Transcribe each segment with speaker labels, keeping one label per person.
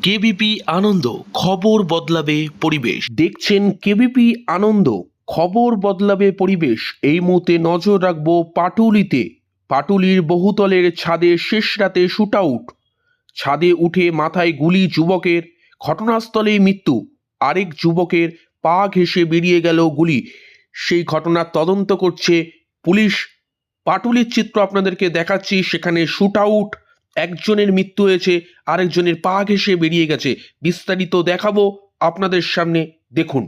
Speaker 1: KBP আনন্দ, খবর বদলাবে পরিবেশ। দেখছেন কেবিপি আনন্দ, খবর বদলাবে পরিবেশ। এই মুহূর্তে নজর রাখবো পাটুলিতে। পাটুলির বহুতলের ছাদে শেষ রাতে শুট আউট। ছাদে উঠে মাথায় গুলি যুবকের, ঘটনাস্থলেই মৃত্যু। আরেক যুবকের পা ঘেঁষে বেরিয়ে গেল গুলি। সেই ঘটনার তদন্ত করছে পুলিশ। পাটুলির চিত্র আপনাদেরকে দেখাচ্ছি। সেখানে শুট আউট, একজনের মৃত্যু হয়েছে, আরেকজনের পা ঘেঁষে বেরিয়ে গেছে। বিস্তারিত দেখাবো আপনাদের সামনে, দেখুন।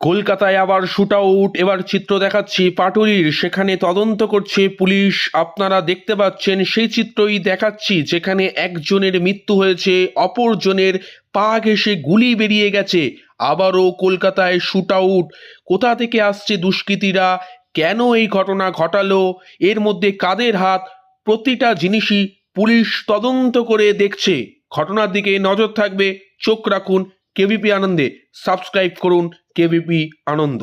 Speaker 1: কলকাতায় আবার শুট আউট। এবার চিত্র দেখাচ্ছি পাটুলির, সেখানে তদন্ত করছে পুলিশ। আপনারা দেখতে পাচ্ছেন সেই চিত্রই দেখাচ্ছি, যেখানে একজনের মৃত্যু হয়েছে, অপরজনের পা ঘেঁষে গুলি বেরিয়ে গেছে। আবারও কলকাতায় শুট আউট। কোথা থেকে আসছে দুষ্কৃতীরা, কেন এই ঘটনা ঘটালো, এর মধ্যে কাদের হাত, প্রতিটা জিনিসই পুলিশ তদন্ত করে দেখছে। ঘটনার দিকে নজর থাকবে, চোখ রাখুন কেবিপি আনন্দে। সাবস্ক্রাইব করুন কেবিপি আনন্দ।